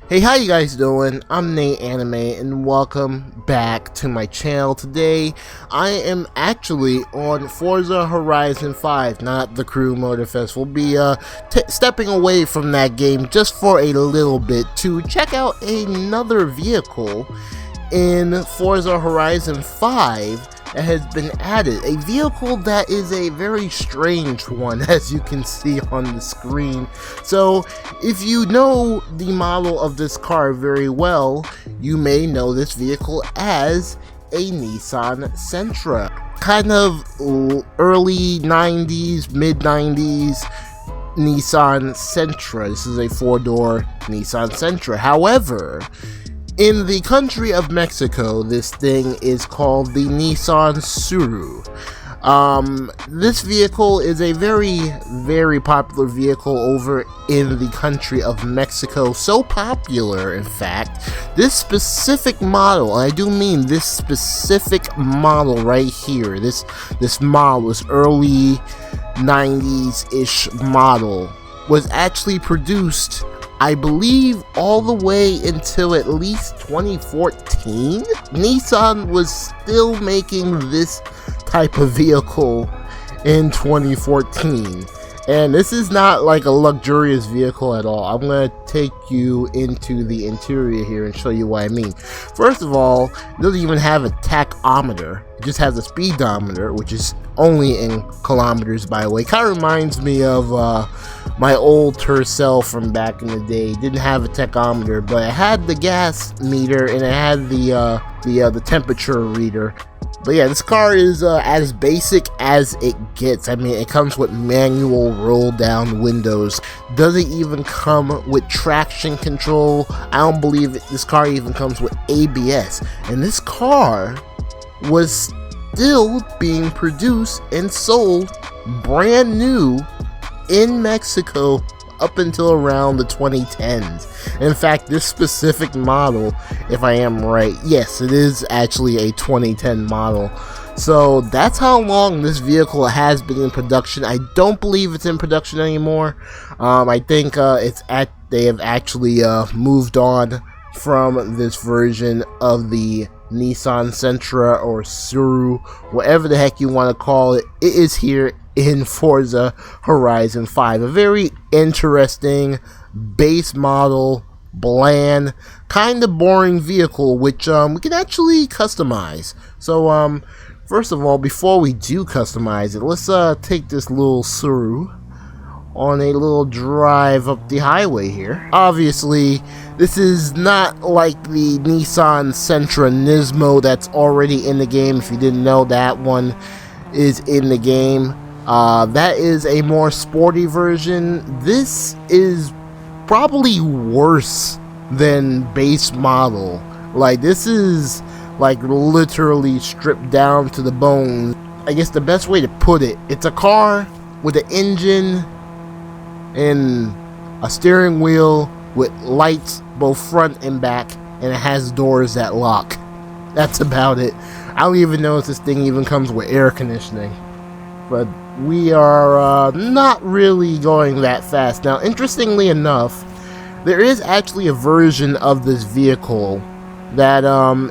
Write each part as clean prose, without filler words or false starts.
Hey, how you guys doing? I'm Nate Anime and welcome back to my channel. Today I am actually on Forza Horizon 5, not the Crew Motor Fest. We'll be stepping away from that game just for a little bit to check out another vehicle in Forza Horizon 5 that has been added. A vehicle that is a very strange one, as you can see on the screen. So if you know the model of this car very well, you may know this vehicle as a Nissan Sentra. Kind of early 90s, mid 90s Nissan Sentra. This is a four-door Nissan Sentra. However, in the country of Mexico, this thing is called the Nissan Tsuru. This vehicle is a very popular vehicle over in the country of Mexico. So popular, in fact, this specific model, and I do mean this specific model right here, this model, this early 90s-ish model, was actually produced, I believe, all the way until at least 2014. Nissan was still making this type of vehicle in 2014. And this is not like a luxurious vehicle at all. I'm going to take you into the interior here and show you what I mean. First of all, it doesn't even have a tachometer. It just has a speedometer, which is only in kilometers, by the way. Kind of reminds me of my old Tercel from back in the day. It didn't have a tachometer, but it had the gas meter and it had the temperature reader. But yeah, this car is as basic as it gets. I mean, it comes with manual roll down windows. Doesn't even come with traction control. I don't believe this car even comes with ABS. And this car was still being produced and sold brand new in Mexico up until around the 2010s. In fact, this specific model, if I am right, yes, it is actually a 2010 model. So that's how long this vehicle has been in production. I don't believe it's in production anymore. I think they have actually moved on from this version of the Nissan Sentra or Tsuru, whatever the heck you want to call it. It is here in Forza Horizon 5. A very interesting base model, bland, kind of boring vehicle, which we can actually customize. So first of all, before we do customize it, let's take this little Tsuru on a little drive up the highway here. Obviously, this is not like the Nissan Sentra Nismo that's already in the game. If you didn't know, that one is in the game. That is a more sporty version. This is probably worse than base model. Like, this is like literally stripped down to the bone. I guess the best way to put it, it's a car with an engine and a steering wheel with lights both front and back, and it has doors that lock. That's about it. I don't even know if this thing even comes with air conditioning. But we are not really going that fast. Now, interestingly enough, there is actually a version of this vehicle that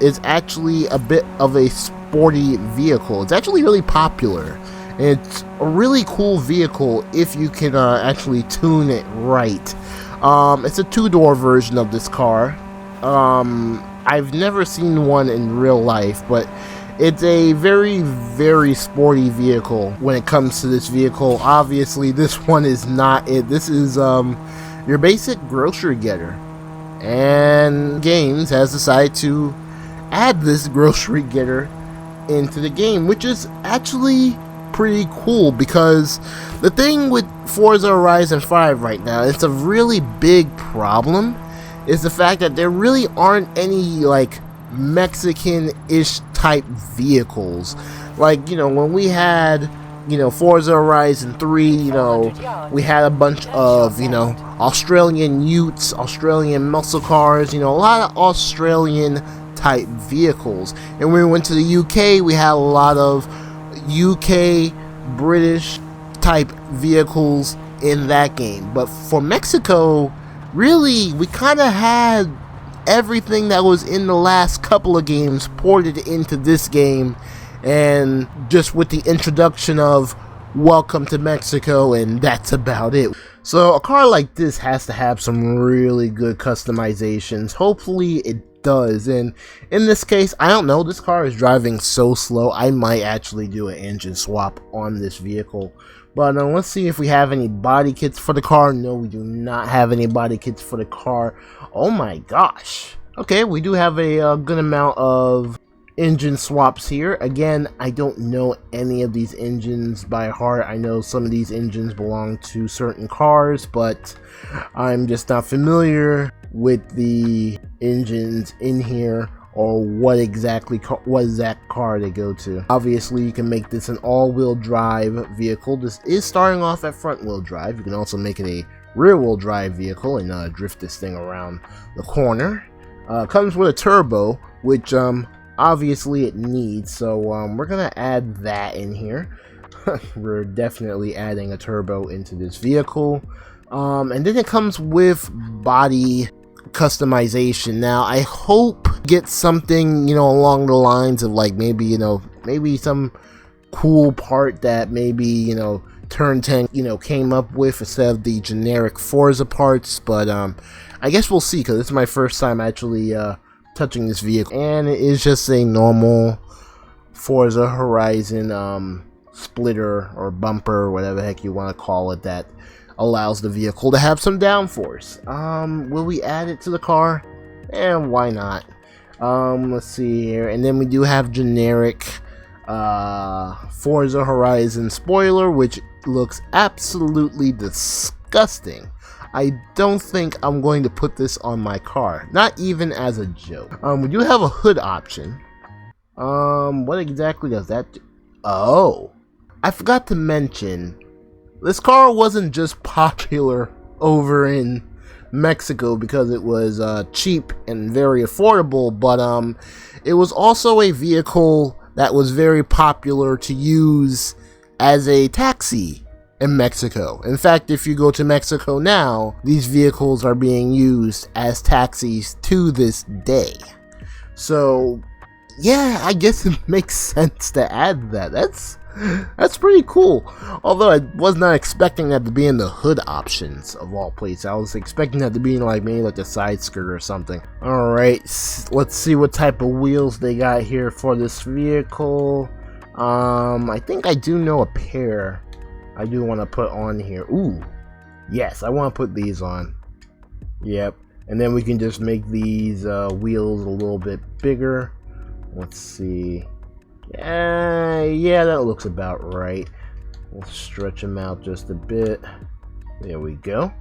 is actually a bit of a sporty vehicle. It's actually really popular. It's a really cool vehicle if you can actually tune it right. It's a two-door version of this car. I've never seen one in real life, but it's a very sporty vehicle when it comes to this vehicle. Obviously, this one is not it. This is your basic grocery getter. And Games has decided to add this grocery getter into the game, which is actually pretty cool, because the thing with Forza Horizon 5 right now, it's a really big problem, is the fact that there really aren't any like Mexican-ish type vehicles. Like, you know, when we had, you know, Forza Horizon 3, you know, we had a bunch of, you know, Australian utes, Australian muscle cars, you know, a lot of Australian type vehicles. And when we went to the UK, we had a lot of UK, British type vehicles in that game. But for Mexico, really, we kind of had everything that was in the last couple of games ported into this game, and just with the introduction of welcome to Mexico, and that's about it. So a car like this has to have some really good customizations. Hopefully it does, and in this case, I don't know, this car is driving so slow, I might actually do an engine swap on this vehicle. But let's see if we have any body kits for the car. No, we do not have any body kits for the car. Oh my gosh. Okay, we do have a good amount of engine swaps here. Again, I don't know any of these engines by heart. I know some of these engines belong to certain cars, but I'm just not familiar with the engines in here, or what exact car they go to. Obviously, you can make this an all-wheel drive vehicle. This is starting off at front-wheel drive. You can also make it a rear-wheel drive vehicle and drift this thing around the corner. Comes with a turbo, which obviously it needs, so we're gonna add that in here. We're definitely adding a turbo into this vehicle. And then it comes with body customization. Now I hope get something, you know, along the lines of like maybe, you know, maybe some cool part that maybe, you know, Turn 10, you know, came up with instead of the generic Forza parts. But I guess we'll see, because it's my first time actually touching this vehicle, and it is just a normal Forza Horizon splitter or bumper, whatever the heck you want to call it, that allows the vehicle to have some downforce. Will we add it to the car? And why not? Let's see here. And then we do have generic Forza Horizon spoiler, which looks absolutely disgusting. I don't think I'm going to put this on my car, not even as a joke. We do have a hood option. What exactly does that do? Oh, I forgot to mention, this car wasn't just popular over in Mexico because it was cheap and very affordable, but it was also a vehicle that was very popular to use as a taxi in Mexico. In fact, if you go to Mexico now, these vehicles are being used as taxis to this day. So yeah, I guess it makes sense to add that. That's pretty cool. Although I was not expecting that to be in the hood options of all places. I was expecting that to be in like maybe like the side skirt or something. Alright, let's see what type of wheels they got here for this vehicle. I think I do know a pair I do want to put on here. Ooh, yes, I want to put these on. Yep, and then we can just make these wheels a little bit bigger. Let's see. Yeah, that looks about right. We'll stretch them out just a bit. There we go.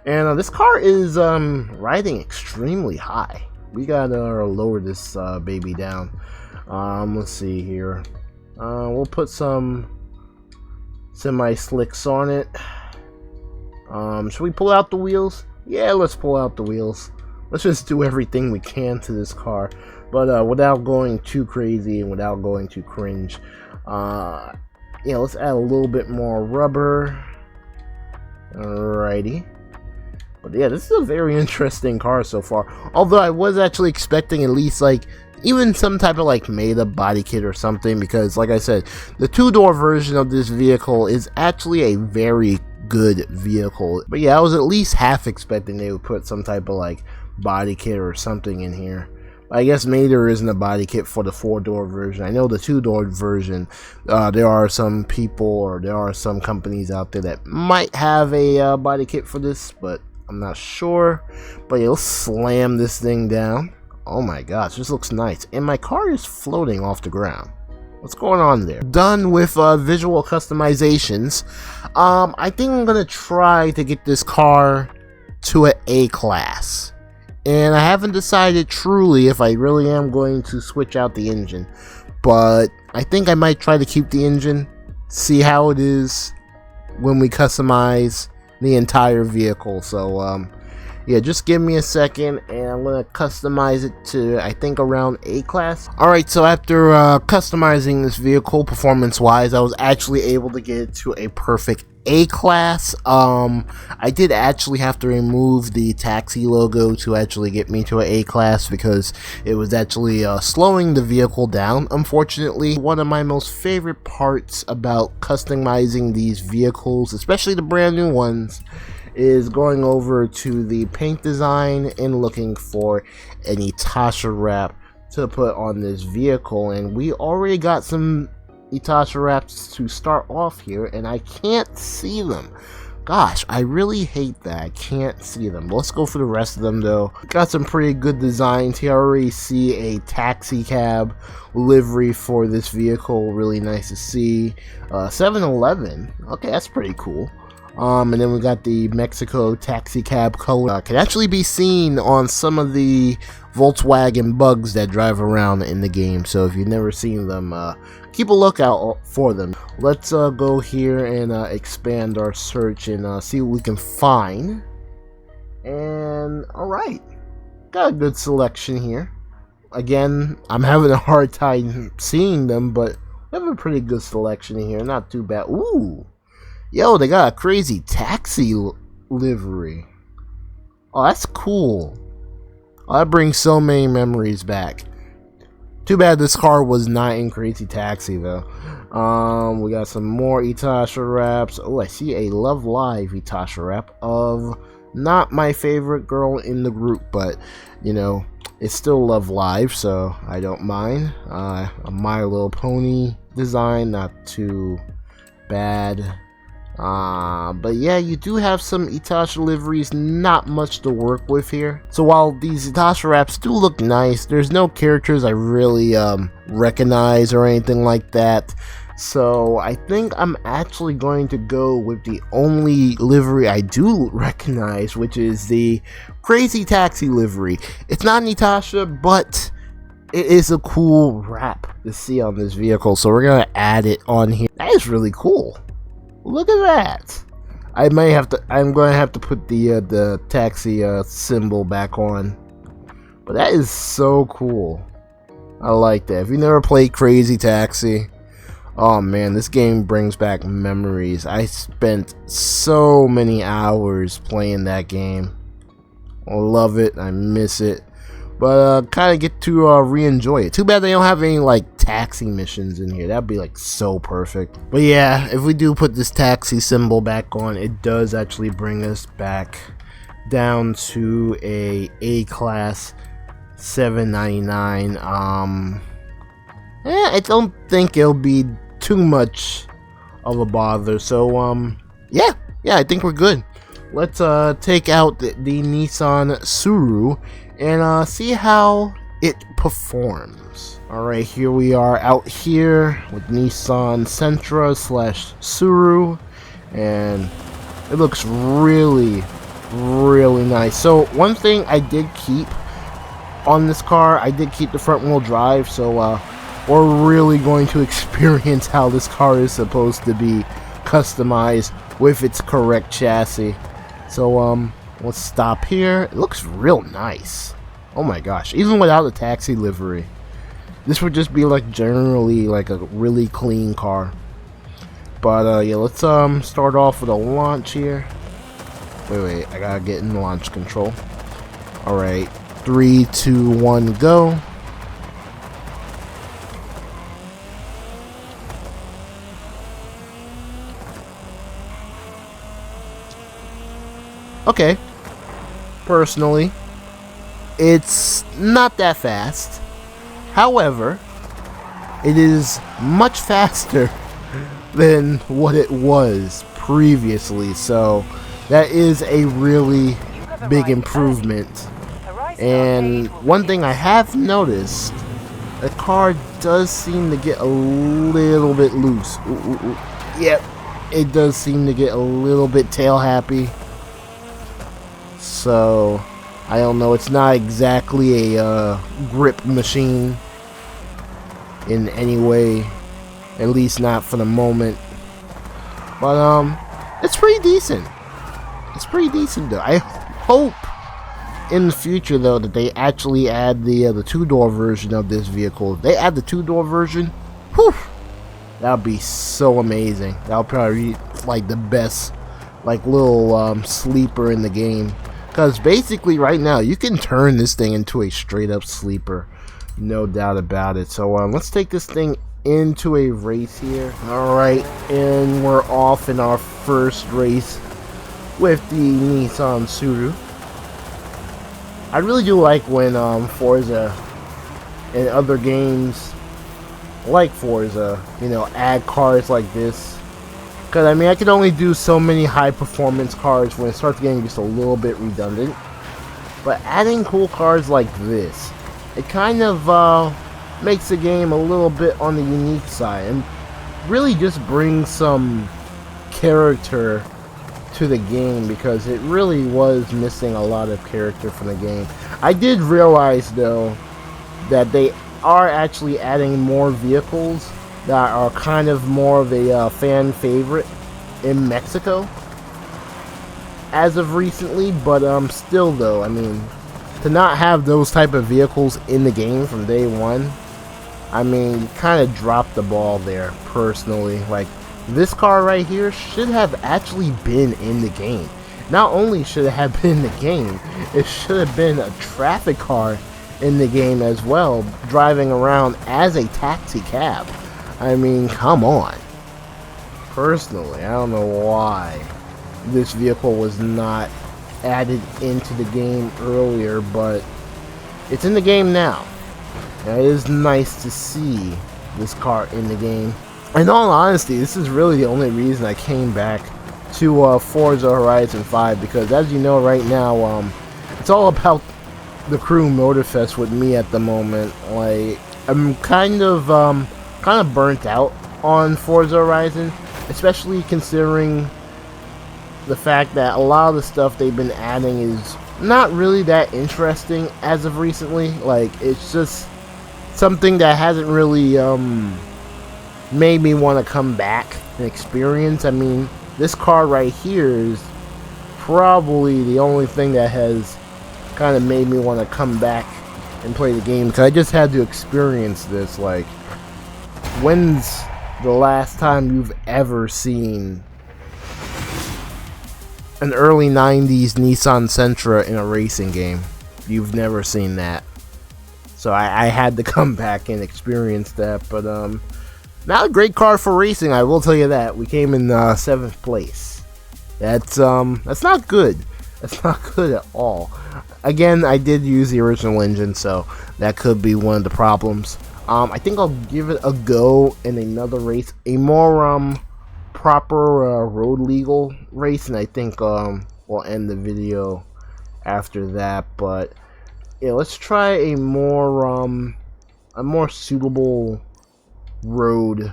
And this car is riding extremely high. We gotta lower this baby down. Let's see here. We'll put some semi-slicks on it. Should we pull out the wheels? Yeah, let's pull out the wheels. Let's just do everything we can to this car, but without going too crazy and without going too cringe. Yeah, let's add a little bit more rubber. Alrighty. But yeah, this is a very interesting car so far. Although I was actually expecting at least like even some type of like made up body kit or something, because like I said, the two-door version of this vehicle is actually a very good vehicle. But yeah, I was at least half expecting they would put some type of like body kit or something in here. I guess maybe there isn't a body kit for the 4-door version. I know the 2-door version, there are some people or there are some companies out there that might have a body kit for this, but I'm not sure. But yeah, let's slam this thing down. Oh my gosh, this looks nice. And my car is floating off the ground. What's going on there? Done with visual customizations. I think I'm gonna try to get this car to an A class. And I haven't decided truly if I really am going to switch out the engine. But I think I might try to keep the engine, see how it is when we customize the entire vehicle. So yeah, just give me a second and I'm gonna customize it to, I think, around A class. Alright, so after customizing this vehicle performance wise, I was actually able to get it to a perfect A-Class. I did actually have to remove the taxi logo to actually get me to an A-Class because it was actually slowing the vehicle down, unfortunately. One of my most favorite parts about customizing these vehicles, especially the brand new ones, is going over to the paint design and looking for an Itasha wrap to put on this vehicle. And we already got some Itasha wraps to start off here, and I can't see them. Gosh, I really hate that I can't see them. Let's go for the rest of them though. Got some pretty good designs here. I already see a taxi cab livery for this vehicle, really nice to see. 7-Eleven, okay, that's pretty cool. And then we got the Mexico taxi cab color. Can actually be seen on some of the Volkswagen bugs that drive around in the game. So if you've never seen them, keep a lookout for them. Let's go here and expand our search and see what we can find. And alright, got a good selection here. Again, I'm having a hard time seeing them, but we have a pretty good selection here. Not too bad. Ooh! Yo, they got a crazy taxi livery. Oh, that's cool. Oh, that brings so many memories back. Too bad this car was not in Crazy Taxi though. We got some more Itasha wraps. Oh, I see a Love Live Itasha wrap of not my favorite girl in the group, but you know, it's still Love Live, so I don't mind. A My Little Pony design, not too bad. But yeah, you do have some Itasha liveries, not much to work with here. So while these Itasha wraps do look nice, there's no characters I really recognize or anything like that. So I think I'm actually going to go with the only livery I do recognize, which is the Crazy Taxi livery. It's not an Itasha, but it is a cool wrap to see on this vehicle, so we're gonna add it on here. That is really cool. Look at that. I'm going to have to put the taxi symbol back on. But that is so cool. I like that. If you never played Crazy Taxi, oh man, this game brings back memories. I spent so many hours playing that game. I love it. I miss it. But kind of get to re-enjoy it. Too bad they don't have any like taxi missions in here. That'd be like so perfect. But yeah, if we do put this taxi symbol back on, it does actually bring us back down to a A-Class $7.99. I don't think it'll be too much of a bother. So yeah, I think we're good. Let's take out the Nissan Tsuru and see how it performs. Alright, here we are out here with Nissan Sentra / Tsuru, and it looks really nice. So one thing I did keep on this car, I did keep the front wheel drive, so we're really going to experience how this car is supposed to be customized with its correct chassis. So let's stop here. It looks real nice. Oh my gosh, even without the taxi livery, this would just be like generally like a really clean car. But yeah, let's start off with a launch here. Wait, I gotta get in launch control. Alright, 3, 2, 1, go. Okay, personally, it's not that fast. However, it is much faster than what it was previously, so that is a really big improvement. And one thing I have noticed, the car does seem to get a little bit loose. Yep, it does seem to get a little bit tail happy. So I don't know, it's not exactly a grip machine in any way, at least not for the moment. But it's pretty decent. It's pretty decent though. I hope in the future though that they actually add the two-door version of this vehicle. If they add the two-door version, whew, that would be so amazing. That would probably like the best like little sleeper in the game, because basically right now you can turn this thing into a straight up sleeper, no doubt about it. So let's take this thing into a race here. Alright, and we're off in our first race with the Nissan Tsuru. I really do like when Forza and other games like Forza, you know, add cars like this. Because, I mean, I can only do so many high-performance cars when it starts getting just a little bit redundant. But adding cool cars like this, it kind of makes the game a little bit on the unique side. And really just brings some character to the game, because it really was missing a lot of character from the game. I did realize, though, that they are actually adding more vehicles that are kind of more of a fan favorite in Mexico as of recently, but still though, I mean, to not have those type of vehicles in the game from day one, I mean, you kind of dropped the ball there personally. Like, this car right here should have actually been in the game. Not only should it have been in the game, it should have been a traffic car in the game as well, driving around as a taxi cab. I mean, come on. Personally, I don't know why this vehicle was not added into the game earlier, but it's in the game now. It is nice to see this car in the game. In all honesty, this is really the only reason I came back to Forza Horizon 5, because as you know right now, it's all about the Crew Motorfest with me at the moment. Like, I'm kind of burnt out on Forza Horizon, especially considering the fact that a lot of the stuff they've been adding is not really that interesting as of recently. Like, it's just something that hasn't really made me want to come back and experience. I mean, this car right here is probably the only thing that has kind of made me want to come back and play the game, because I just had to experience this. Like, when's the last time you've ever seen an early 90s Nissan Sentra in a racing game? You've never seen that. So I had to come back and experience that. But not a great car for racing, I will tell you that. We came in 7th place. That's not good. That's not good at all. Again, I did use the original engine, so that could be one of the problems. I think I'll give it a go in another race, a more proper road legal race, and I think we'll end the video after that. But yeah, let's try a more suitable road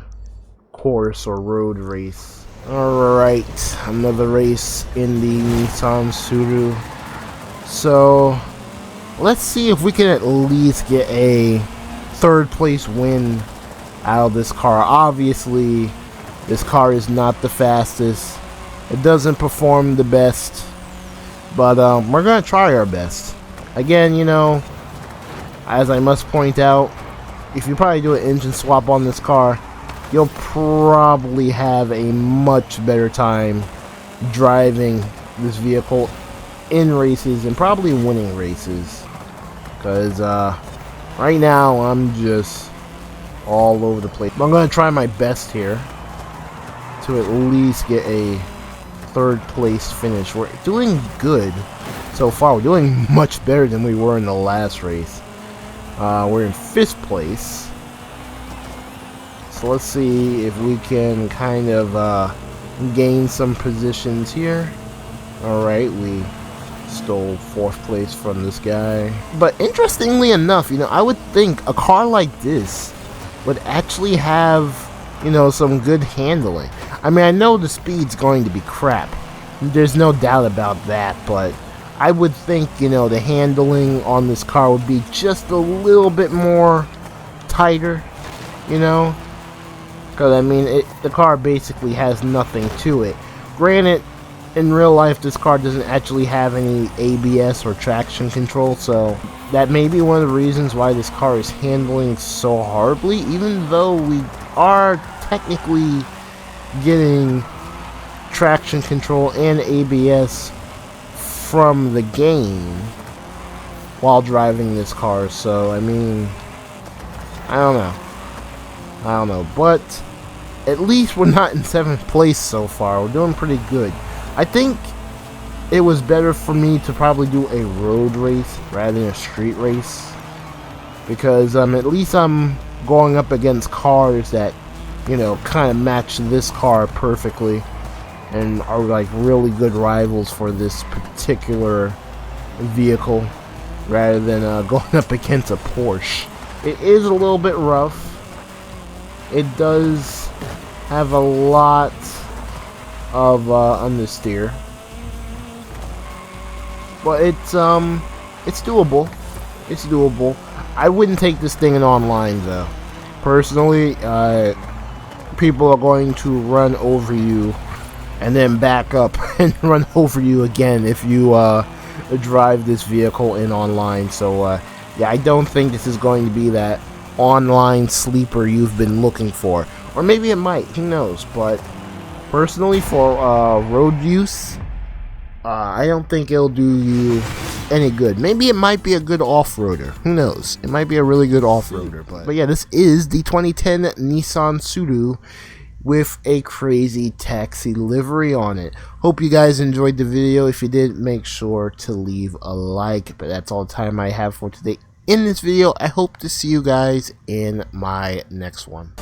course or road race. Alright, another race in the Nissan Tsuru. So let's see if we can at least get a 3rd place win out of this car. Obviously, this car is not the fastest. It doesn't perform the best, but we're gonna try our best. Again, you know, as I must point out, if you probably do an engine swap on this car, you'll probably have a much better time driving this vehicle in races and probably winning races, because right now I'm just all over the place. But I'm going to try my best here to at least get a 3rd place finish. We're doing good so far. We're doing much better than we were in the last race. We're in 5th place. So let's see if we can kind of gain some positions here. Alright, we stole 4th place from this guy. But interestingly enough, you know, I would think a car like this would actually have, you know, some good handling. I mean, I know the speed's going to be crap. There's no doubt about that, but I would think, you know, the handling on this car would be just a little bit more tighter, you know? Because, I mean, the car basically has nothing to it. Granted, in real life, this car doesn't actually have any ABS or traction control, so that may be one of the reasons why this car is handling so horribly, even though we are technically getting traction control and ABS from the game while driving this car. So I mean, I don't know, but at least we're not in 7th place so far. We're doing pretty good. I think it was better for me to probably do a road race rather than a street race, because at least I'm going up against cars that, you know, kind of match this car perfectly and are like really good rivals for this particular vehicle, rather than going up against a Porsche. It is a little bit rough. It does have a lot of understeer, but it's doable. It's doable. I wouldn't take this thing in online though. Personally, people are going to run over you and then back up and run over you again if you drive this vehicle in online. So yeah, I don't think this is going to be that online sleeper you've been looking for, or maybe it might, who knows. But personally, for road use, I don't think it'll do you any good. Maybe it might be a good off-roader, who knows, it might be a really good off-roader. But yeah, this is the 2010 Nissan Tsuru with a crazy taxi livery on it. Hope you guys enjoyed the video. If you did, make sure to leave a like. But that's all the time I have for today in this video. I hope to see you guys in my next one.